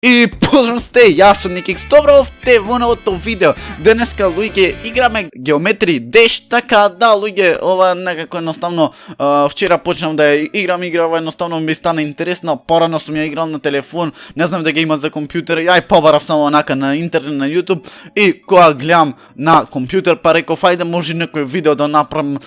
И поздрав сте, јас сум Никикс, добро овте во новото видео. Денеска луѓе играме Geometry Dash, така да луѓе, ова некако едноставно вчера почнав да ја играм игра, едноставно ми стана интересно, порано сум ја играл на телефон, не знам да ги има за компјутер, ја побарав само онака на интернет на YouTube и кога гледам на компјутер па реков ајде може некој видео да направам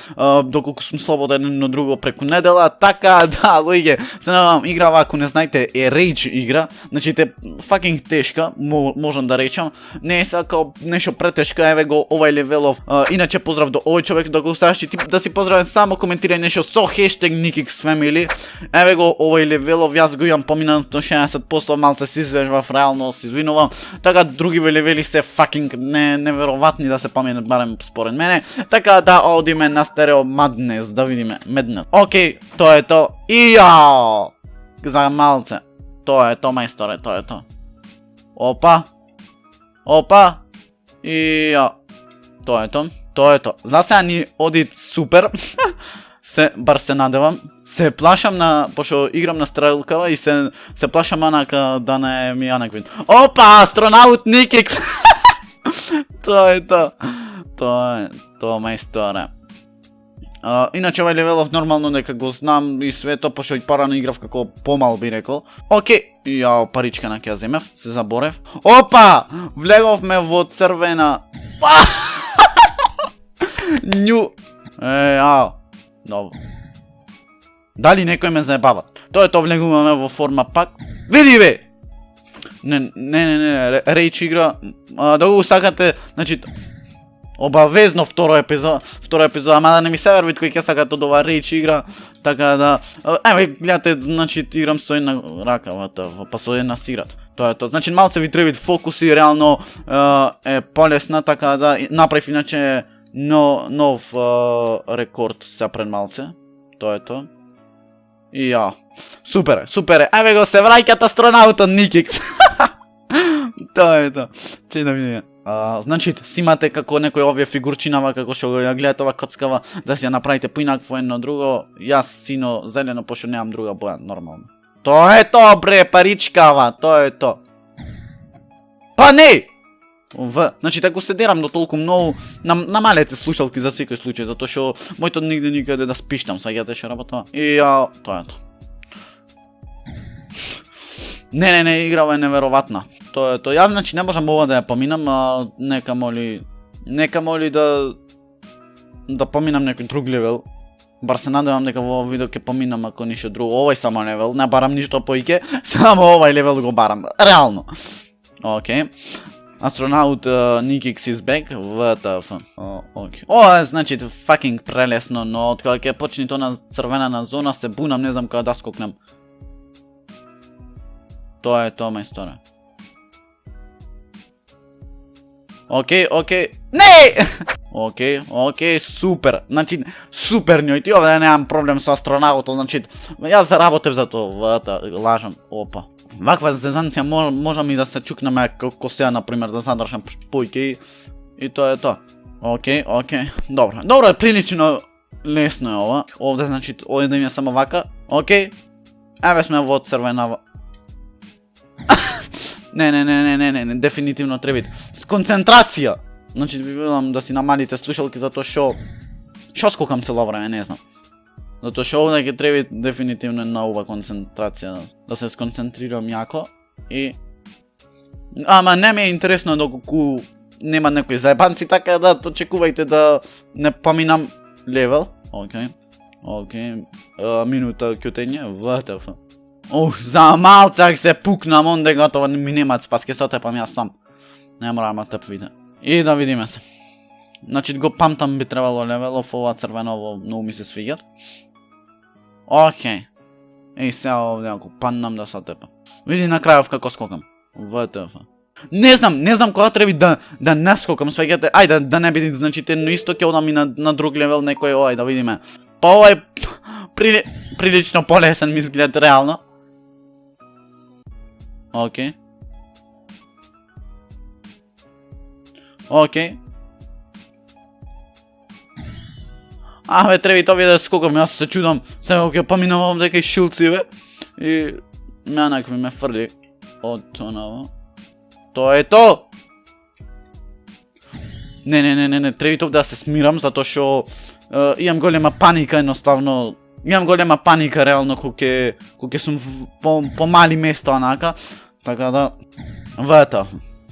доколку сум слободен едно друго преку недела, така да луѓе, се надевам играва ако не знаете е Rage игра, значи fucking тешка, можам да речам. Не е сега као нешто претешка, еве го овај левелов. Иначе поздрав до овој човек, да го сакаш ти да си поздравен, само коментирај нешто со хештег NikixFamily. Еве го овај левелов, јас го имам поминато 60%, малце се извежбав, реално се извинувам. Така други левели се fucking неверојатни да се поминат, барем според мене. Така да одиме на Стерео Madness, да видиме Madness. Окей, тоа е то. И јао! За малце. Тоа е то, мајсторе, тоа е то. Опа. Опа. И тоа е то. Тоа е то. За сега ни оди супер. Бар се надевам. Се плашам на, пошто играм на стрелкава и се плашам анака да не ми анаквин. Опа, астронаут Никикс. Тоа е то. Тоа е то, мајсторе. Иначе овај левелов нормално нека го знам и свето, пошто и парано играв како помал би рекол. Окей, јао паричка на ќе земев, се заборев. Опа! Влеговме во црвена. Нју. Јао. Добро. Дали некој ме заебава? Тоа е то, влегуваме во форма пак. Види бе! Не, Rage игра, да го сакате, значи обавезно второ епизод, ама да не ми се вербит кој ќе сакат од ова Rage игра, така да, еве гледате, значи играм со една рака, па со една сиграт, тоа е тоа, значи малце ви требит фокус и реално е полесна, така да направив иначе нов рекорд сега пред малце, тоа е тоа, и супер е, еве го се враќат астронаутот Никикс, тоа е тоа, че да видиме. Значи, си имате како некој овие фигурчинава, како што ја гледате ова коцкава, да си ја направите поинакво едно друго, јас сино зелено, пошто немам друга боја, нормално. Тоа е тоа бре, паричкава, тоа е тоа. Па не! Значи, тако се дерам до толку многу, намалете слушалки за секој случај, затоа што моето нигде никаде да спиштам, сваѓате што работа. И тоа е тоа. Не, играва е неверојатна. Тоа е тоа. Јас значи не можам ова да ја поминам, нека моли да поминам некој друг левел. Бар се надевам дека во видео ќе поминам ако ништо друго. Овај само левел, не барам ништо поиќе, само овај левел го барам. Реално. Окей. Астронаут Никикс is back, WTF. Окей. Ова значи fucking прелесно, но од кога ќе почне тоа на црвена зона се бунам, не знам кога да скокнам. Тоа е тоа, мајсторе. Окей. Не! Окей, супер. Значи, супер њој, ти овде немам проблем со астронаутот, значи, јас заработев за тоа, лажам, опа. Ваква зезанција можам и да се чукнаме како сега, например, да задржам појке и тоа е тоа. Окей, добро е, прилично лесно е ова. Овде, значи, овде да ми е само вака, окей. Еве сме во црвена. Не, дефинитивно требит. Концентрација! Значи, ви велам да си намалите слушалки затоа што скокам цело време, не знам. Затоа што овде ќе треби дефинитивно една ова концентрација, да се сконцентрирам јако и... Ама не ми е интересно доколку нема некои заебанци, така да очекувајте да не поминам левел. Окей, минута кјутење, WTF. За малцак се пукнам, онде готово ми немаат спас, ке се отепам јас сам. Не морам да теп виде. И да видиме се. Значи го памтам би требало левелов, ова црвено, многу ми се свиѓат. Окей. Еј сега овде ако паднам да се отепам. Види на крајов како скокам. WTF. Не знам кога треби да не скокам, свиѓате. Ајде да не биде значите, но исто ќе одам и на друг левел некој, овај да видиме. Па овај прилично полесен ми изглед реално. Окей. Треби тоа да скокам, јас се чудам, сега ќе поминам овде кај шилци, бе. И менак ме фрли. Отново. Тоа е то! Не, треба да се смирам, затоа што имам голема паника едноставно. Имам голема паника реално кога сум по мали места онака. Така да вата.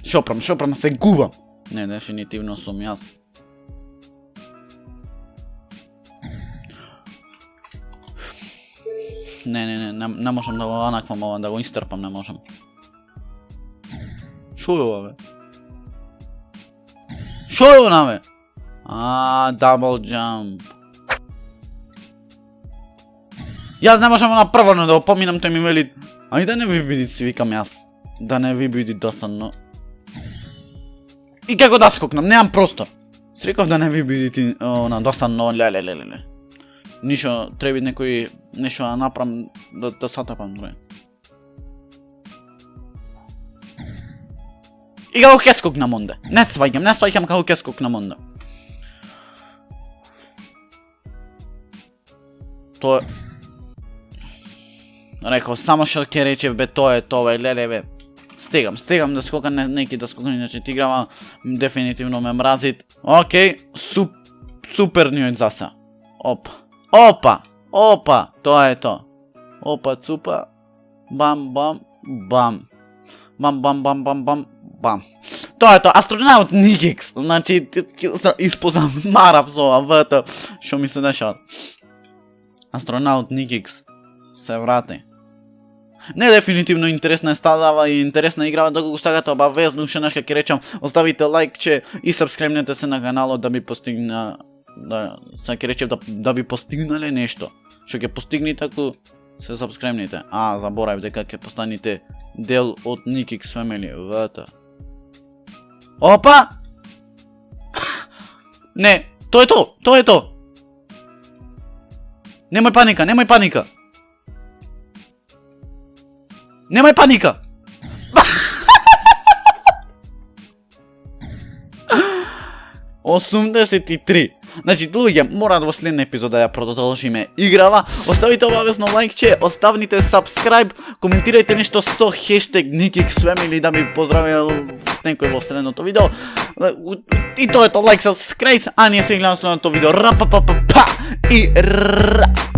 Шопрам се губам. Не, дефинитивно сум јас. Не можам да го анаквам ова, да го истрпам, не можам. Шо е ова, бе? Шо е ова, бе? Дабл джамп. Јас не можам на прво да го поминам, тој ми вели, ај да не ви биди, си викам јас. Да не ви биди досадно. И како да скокнам, немам простор. Си реков да не ви биди досадно, леле. Нишо, треба некој нешто да направам, да сатапам дре. И како ќе скокнам онде. Не сваќам како ќе скокнам онде. Тоа реков, само што ќе рече, бе, тоа е тоа, леле, бе. Стегам да скокам, неки да скокам, иначе ти играва дефинитивно ме мразит. Океј, супер ниој заса. Опа, тоа е тоа. Опа, цупа, бам. Бам. Тоа е тоа, астронавт Никикс. Значи, испозамарав со ова, што ми се дешава. Астронавт Никикс се врати. Не, дефинитивно интересна е стадава и интересна играва, доколку сакате обавезно уште нешто ќе речам, оставите лайкче и сабскрибнете се на каналот да би постигна ќе речем да би постигнале нешто. Што ќе постигнете ако се сабскрибнете. Заборав дека ќе постанете дел од Никикс Family. Вата. Опа! Не, тоа е то. Немој паника. Немој паника! 83. Значи, луѓе, мора во следна епизода ја продолжиме играва. Оставите обавезно лайкче, оставните subscribe, коментирајте нешто со хештег Nikix Family да ми поздравил некој во следното видео. И тоа е то, лайк, subscribe, а ние се гледаме во следното видео. Ра-па-па-па-па и ра!